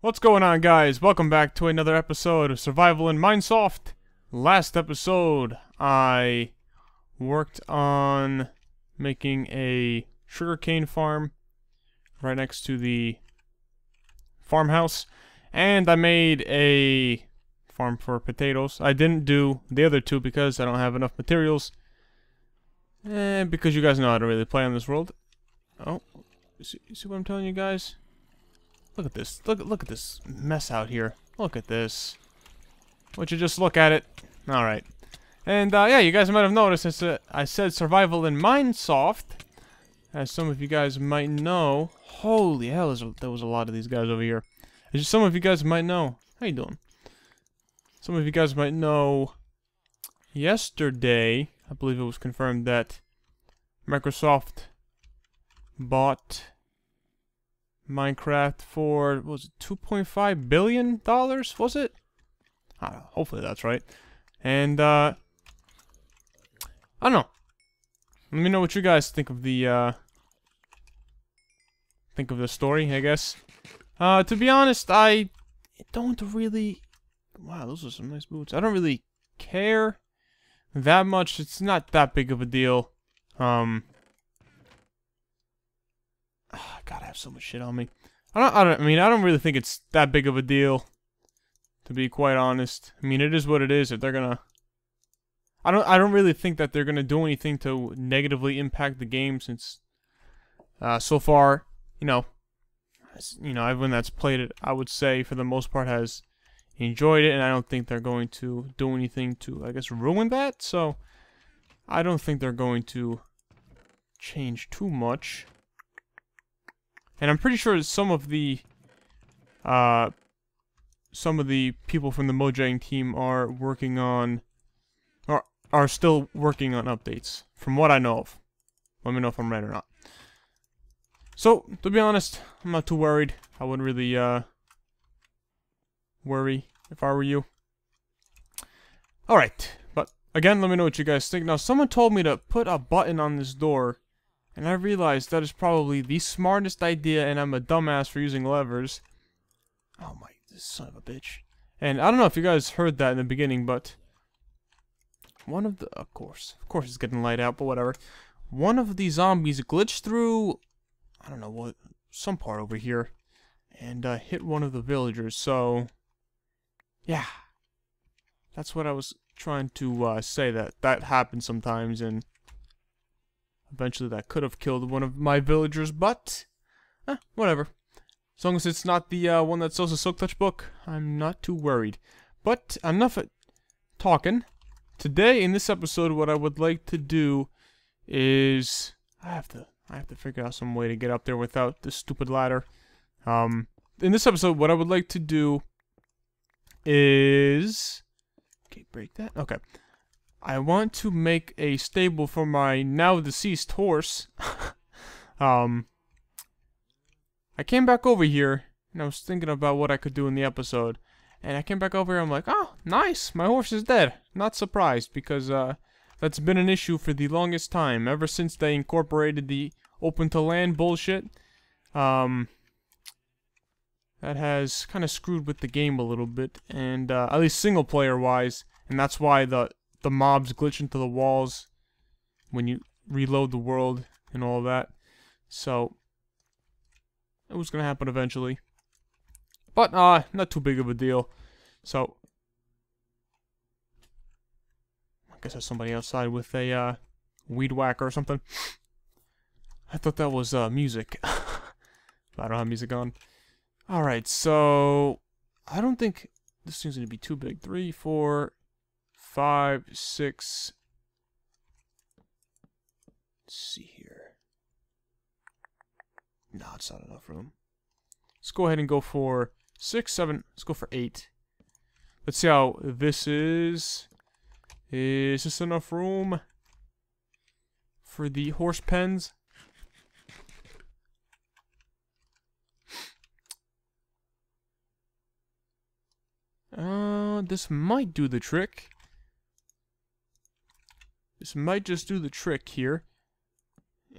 What's going on, guys? Welcome back to another episode of Survival in Minesoft. Last episode, I worked on making a sugarcane farm right next to the farmhouse, and I made a farm for potatoes. I didn't do the other two because I don't have enough materials, and because you guys know how to really play on this world. Oh, you see what I'm telling you guys? Look at this. Look at this mess out here. Look at this. Would you just look at it? Alright. And, yeah, you guys might have noticed I said survival in Minesoft. As some of you guys might know. Holy hell, there was a lot of these guys over here. As just some of you guys might know. How you doing? Some of you guys might know. Yesterday, I believe it was confirmed that Microsoft bought Minecraft for, what was it, $2.5 billion, was it? I don't know, hopefully that's right. And, I don't know. Let me know what you guys think of the story, I guess. To be honest, I don't really, wow, those are some nice boots. I don't really care that much. It's not that big of a deal. God, I have so much shit on me. I don't really think it's that big of a deal, to be quite honest. I mean, it is what it is. If they're gonna, I don't really think that they're gonna do anything to negatively impact the game, since, so far, everyone that's played it, I would say for the most part has enjoyed it, and I don't think they're going to do anything to, I guess, ruin that. So, I don't think they're going to change too much. And I'm pretty sure some of the people from the Mojang team are working on, or are still working on updates, from what I know of. Let me know if I'm right or not. So, to be honest, I'm not too worried. I wouldn't really worry if I were you. Alright, but again, let me know what you guys think. Now, someone told me to put a button on this door, and I realized that is probably the smartest idea, and I'm a dumbass for using levers. Oh my, this son of a bitch. And I don't know if you guys heard that in the beginning, but one of the, of course it's getting light out, but whatever. One of the zombies glitched through, I don't know what, some part over here, and hit one of the villagers. So, yeah, that's what I was trying to say, that happens sometimes, and eventually that could have killed one of my villagers, but, whatever. As long as it's not the one that sells a Silk Touch book, I'm not too worried. But, enough talking. Today, in this episode, what I would like to do is, I have to figure out some way to get up there without this stupid ladder. In this episode, what I would like to do is, okay, break that, okay. I want to make a stable for my now deceased horse. I came back over here, and I was thinking about what I could do in the episode. And I came back over here, I'm like, oh, nice, my horse is dead. Not surprised, because that's been an issue for the longest time. Ever since they incorporated the open to land bullshit. That has kind of screwed with the game a little bit. And at least single player wise. And that's why the mobs glitch into the walls when you reload the world and all that. So, it was gonna happen eventually. But, not too big of a deal. So, I guess there's somebody outside with a, weed whacker or something. I thought that was, music. But I don't have music on. Alright, so, I don't think this thing's gonna be too big. 3, 4... 5, 6. Let's see here. No, it's not enough room. Let's go ahead and go for 6, 7. Let's go for 8. Let's see how this is. Is this enough room for the horse pens? This might do the trick. This might just do the trick here.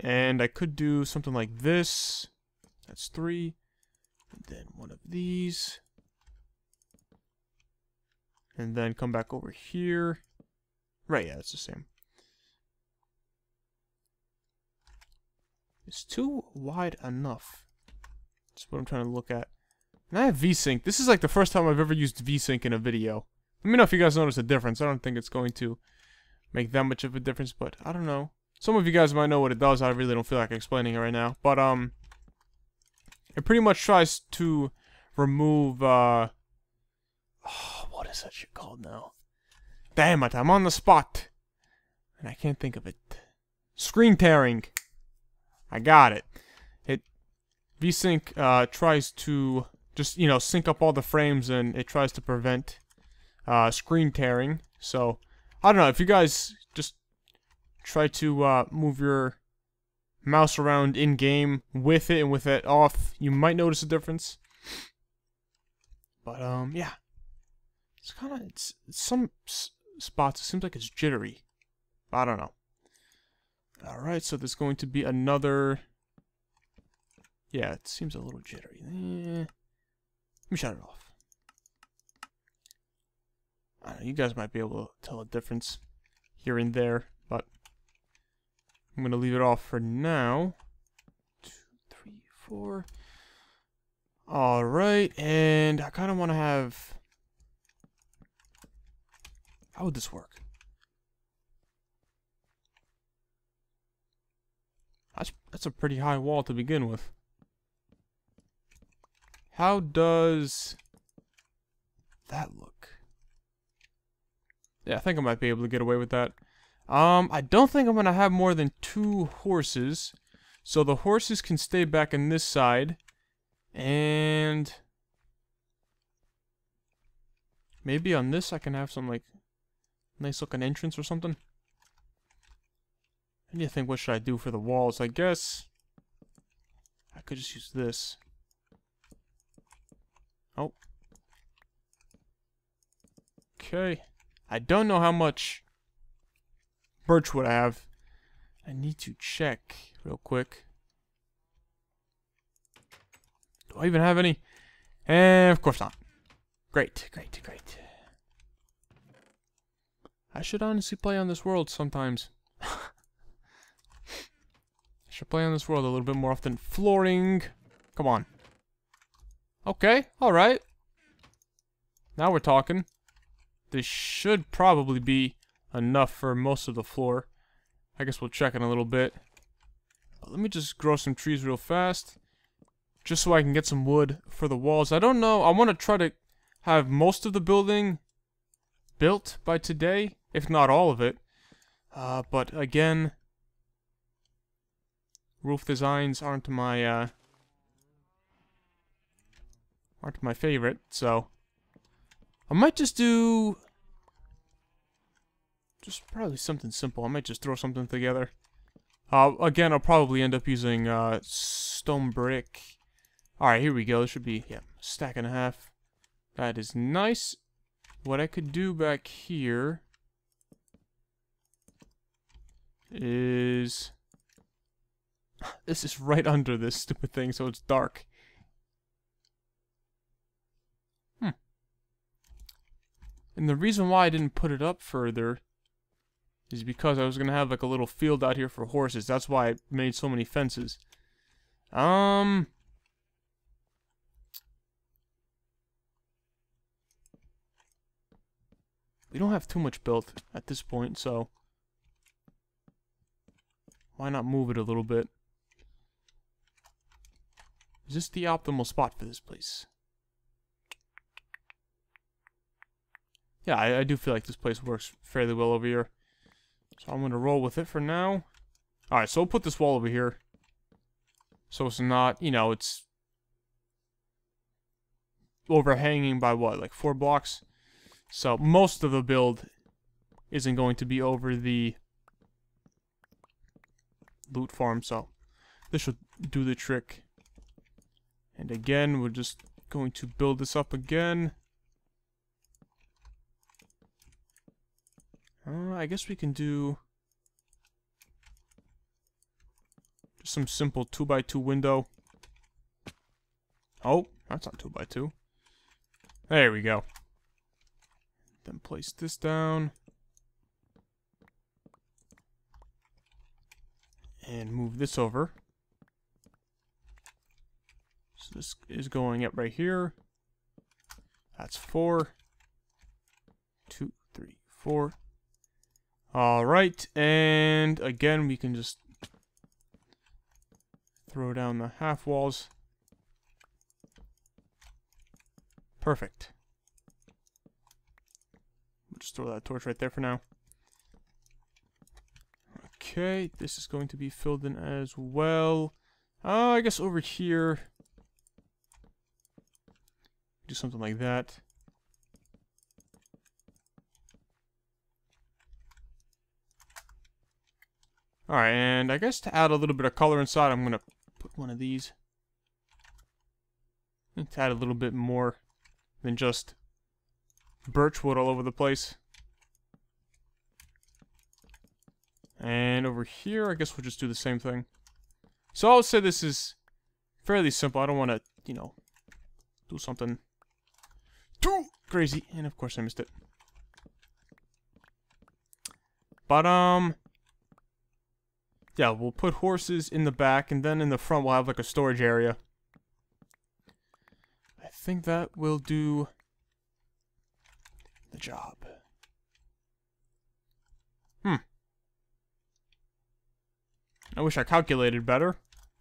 And I could do something like this. That's 3. And then one of these. And then come back over here. Right, yeah, it's the same. It's too wide enough. That's what I'm trying to look at. And I have VSync. This is like the first time I've ever used VSync in a video. Let me know if you guys notice a difference. I don't think it's going to make that much of a difference, but I don't know. Some of you guys might know what it does. I really don't feel like explaining it right now. But, it pretty much tries to remove, oh, what is that shit called now? Damn it, I'm on the spot. And I can't think of it. Screen tearing. I got it. VSync, tries to just, you know, sync up all the frames, and it tries to prevent, screen tearing. So, I don't know, if you guys just try to, move your mouse around in-game with it and with it off, you might notice a difference. But, yeah. It's kind of, it's some spots, it seems like it's jittery. I don't know. Alright, so there's going to be another... Yeah, it seems a little jittery. Let me shut it off. I don't know, you guys might be able to tell a difference here and there, but I'm going to leave it off for now. 2, 3, 4. Alright, and I kind of want to have... How would this work? That's a pretty high wall to begin with. How does that look? Yeah, I think I might be able to get away with that. I don't think I'm gonna have more than 2 horses. So the horses can stay back in this side. And maybe on this I can have some, like, nice looking entrance or something. I need to think, what should I do for the walls? I guess I could just use this. Oh. Okay. I don't know how much birchwood I have. I need to check real quick. Do I even have any? And of course not. Great, great, great. I should honestly play on this world sometimes. I should play on this world a little bit more often. Flooring. Come on. Okay, alright. Now we're talking. This should probably be enough for most of the floor. I guess we'll check in a little bit. Let me just grow some trees real fast. Just so I can get some wood for the walls. I don't know. I want to try to have most of the building built by today. If not all of it. But again, roof designs aren't my favorite, so I might just do probably something simple. I might just throw something together. Again, I'll probably end up using stone brick. Alright, here we go. This should be, yeah, a stack and a half. That is nice. What I could do back here is... This is right under this stupid thing, so it's dark. And the reason why I didn't put it up further is because I was going to have like a little field out here for horses. That's why I made so many fences. We don't have too much built at this point, so why not move it a little bit? Is this the optimal spot for this place? Yeah, I do feel like this place works fairly well over here. So I'm going to roll with it for now. Alright, so we'll put this wall over here. So it's not, you know, it's overhanging by what, like 4 blocks? So most of the build isn't going to be over the loot farm, so this should do the trick. And again, we're just going to build this up again. I guess we can do just some simple 2x2 window. Oh, That's not 2x2. There we go. Then place this down. And move this over. So this is going up right here. That's 4. 2, 3, 4. Alright, and again we can just throw down the half walls. Perfect. We'll just throw that torch right there for now. Okay, this is going to be filled in as well. I guess over here, do something like that. Alright, and I guess to add a little bit of color inside, I'm going to put one of these. To add a little bit more than just birch wood all over the place. And over here, I guess we'll just do the same thing. So I'll say this is fairly simple. I don't want to, you know, do something too crazy. And of course I missed it. But, yeah, we'll put horses in the back, and then in the front we'll have like a storage area. I think that will do the job. I wish I calculated better.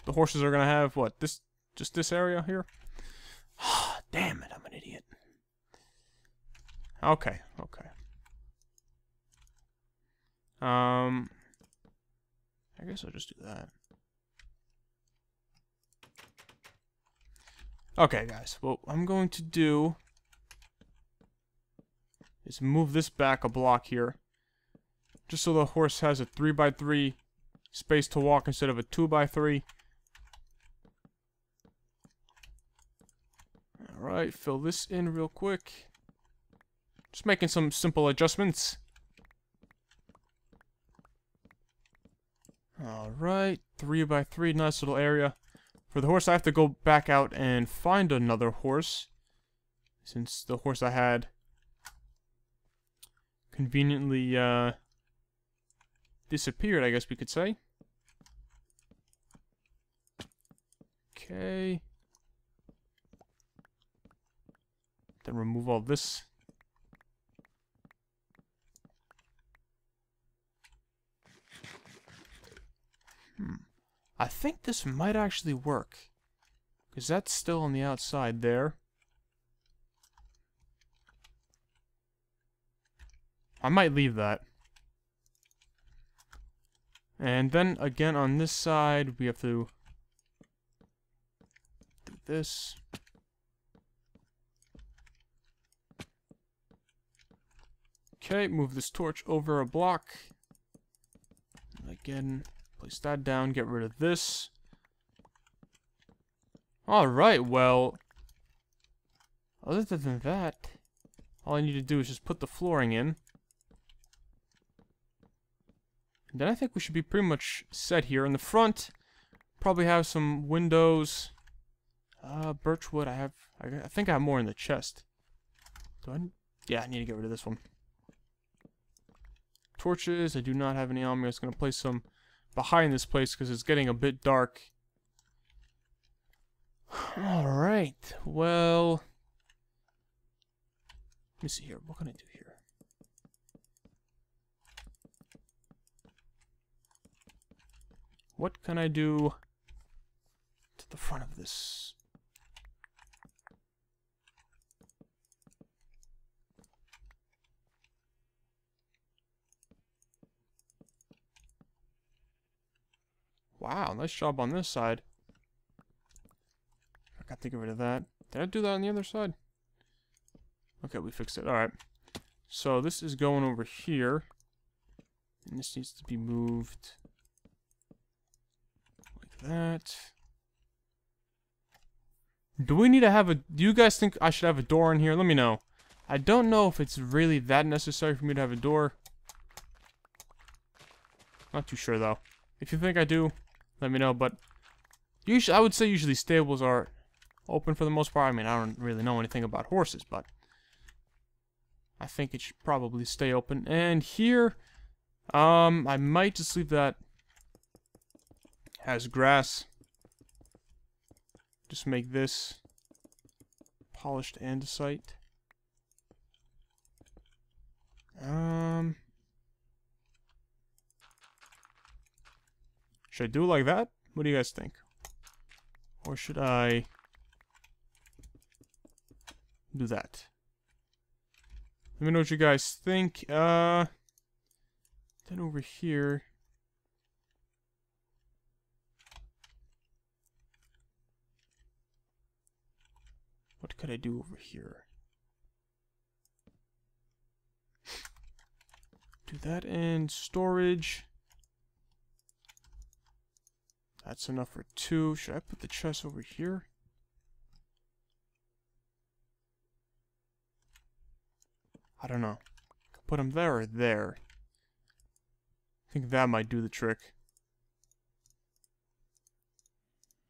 The horses are gonna have, what, just this area here? Damn it, I'm an idiot. Okay. I guess I'll just do that. Okay, guys, what I'm going to do is move this back a block here. Just so the horse has a 3x3 space to walk instead of a 2x3. Alright, fill this in real quick. Just making some simple adjustments. Alright, 3x3, nice little area. For the horse, I have to go back out and find another horse, since the horse I had conveniently disappeared, I guess we could say. Okay. Then remove all this. I think this might actually work, because that's still on the outside there. I might leave that. And then again on this side, we have to do this. Okay, move this torch over a block. Again, place that down, get rid of this. Alright, well, other than that, all I need to do is just put the flooring in. And then I think we should be pretty much set here. In the front, probably have some windows. Birchwood, I think I have more in the chest. Do I? Yeah, I need to get rid of this one. Torches, I do not have any on me. I was going to place some behind this place because it's getting a bit dark. Alright, well, let me see here. What can I do here? What can I do to the front of this? Wow, nice job on this side. I got to get rid of that. Did I do that on the other side? Okay, we fixed it. Alright. So this is going over here. And this needs to be moved like that. Do we need to have a... Do you guys think I should have a door in here? Let me know. I don't know if it's really that necessary for me to have a door. Not too sure, though. If you think I do, let me know. But usually, I would say usually stables are open for the most part. I mean, I don't really know anything about horses, but I think it should probably stay open. And here, I might just leave that as grass. Just make this polished andesite. Should I do it like that? What do you guys think? Or should I do that? Let me know what you guys think. Then over here. What could I do over here? Do that and storage. That's enough for 2. Should I put the chest over here? I don't know. Put them there or there. I think that might do the trick.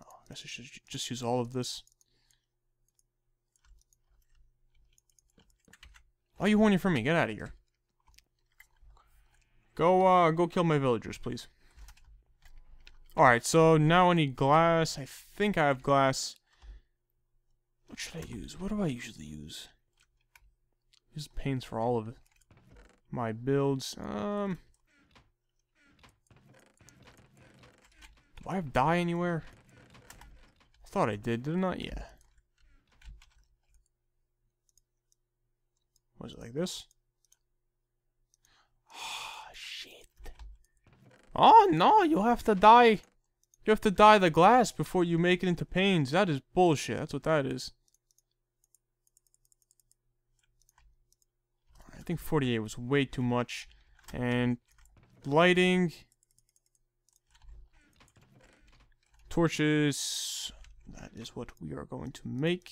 Oh, I guess I should just use all of this. Oh, you horny for me? Get out of here. Go kill my villagers, please. Alright, so now I need glass. I think I have glass. What should I use? What do I usually use? Use paints for all of my builds. Do I have dye anywhere? I thought I did I not? Yeah. Was it like this? Oh, shit. Oh, no, you have to dye. You have to dye the glass before you make it into paints. That is bullshit. That's what that is. I think 48 was way too much. And lighting. Torches. That is what we are going to make.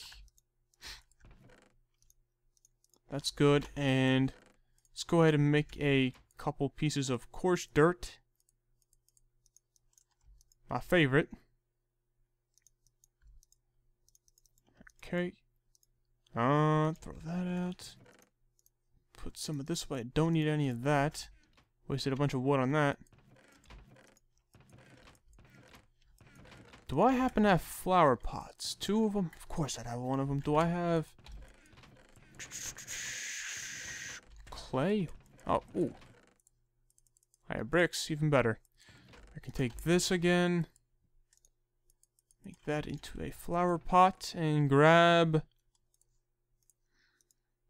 That's good. And let's go ahead and make a couple pieces of coarse dirt. My favorite. Okay. Throw that out. Put some of this away. I don't need any of that. Wasted a bunch of wood on that. Do I happen to have flower pots? 2 of them? Of course I'd have 1 of them. Do I have clay? Oh, ooh. I have bricks, even better. I can take this again. Make that into a flower pot and grab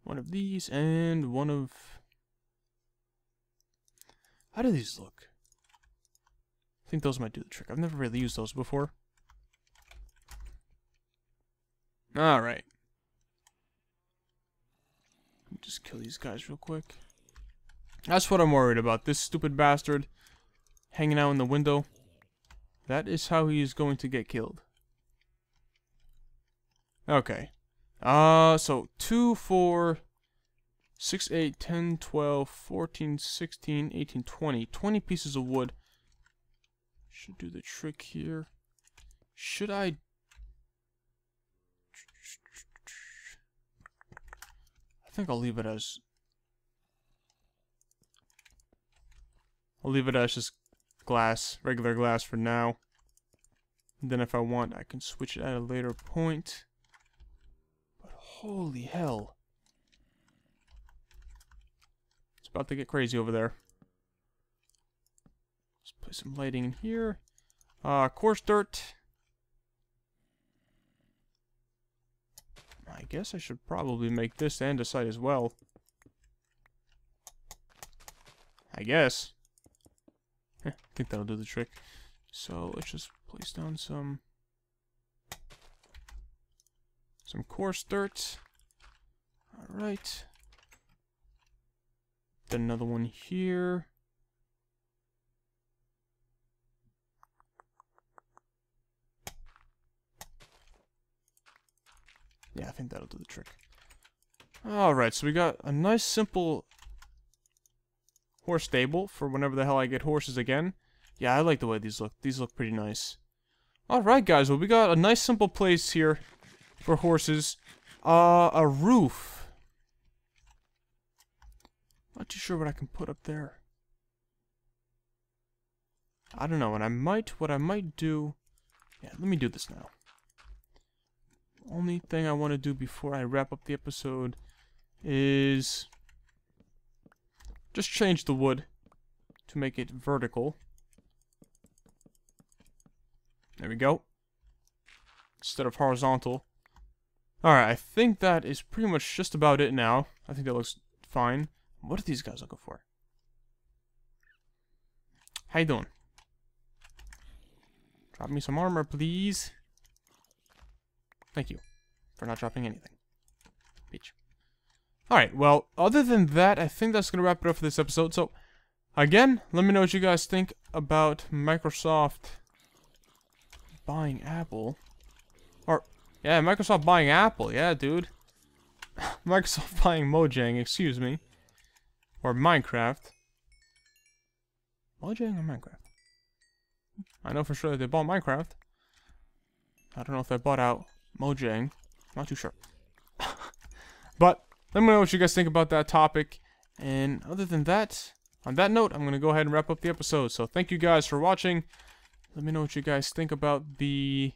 1 of these and 1 of... How do these look? I think those might do the trick. I've never really used those before. Alright. Let me just kill these guys real quick. That's what I'm worried about. This stupid bastard hanging out in the window. That is how he is going to get killed. Okay. So 2, 4, 6, 8, 10, 12, 14, 16, 18, 20. 20 pieces of wood. Should do the trick here. Should I... I think I'll leave it as... I'll leave it as just glass, regular glass for now. And then if I want, I can switch it at a later point. But holy hell. It's about to get crazy over there. Let's put some lighting in here. Coarse dirt. I guess I should probably make this andesite as well. I guess. I think that'll do the trick. So let's just place down some coarse dirt. Alright. Then another one here. Yeah, I think that'll do the trick. Alright, so we got a nice simple horse stable for whenever the hell I get horses again. Yeah, I like the way these look. These look pretty nice. Alright guys, well we got a nice simple place here. for horses. A roof. Not too sure what I can put up there. I don't know, and what I might do... Yeah, let me do this now. Only thing I want to do before I wrap up the episode is just change the wood to make it vertical. There we go. Instead of horizontal. Alright, I think that is pretty much just about it now. I think that looks fine. What are these guys looking for? How you doing? Drop me some armor, please. Thank you for not dropping anything. Peach. Alright, well, other than that, I think that's going to wrap it up for this episode. So, again, let me know what you guys think about Microsoft buying Apple. Or, yeah, Microsoft buying Apple. Yeah, dude. Microsoft buying Mojang, excuse me. Or Minecraft. Mojang or Minecraft? I know for sure that they bought Minecraft. I don't know if they bought out Mojang. Not too sure. But, let me know what you guys think about that topic. And other than that, on that note, I'm going to go ahead and wrap up the episode. So, thank you guys for watching. Let me know what you guys think about the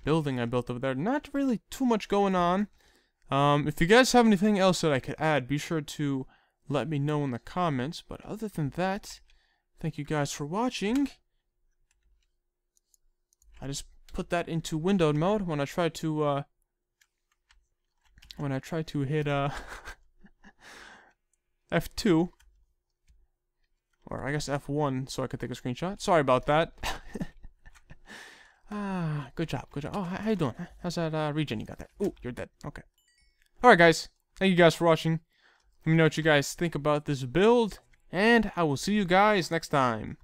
building I built over there. Not really too much going on. If you guys have anything else that I could add, be sure to let me know in the comments. But other than that, thank you guys for watching. I just put that into windowed mode when I try to hit F2, or I guess F1, so I could take a screenshot. Sorry about that. Good job, good job. Oh, how you doing? How's that regen you got there? Ooh, you're dead. Okay. Alright guys, thank you guys for watching. Let me know what you guys think about this build, and I will see you guys next time.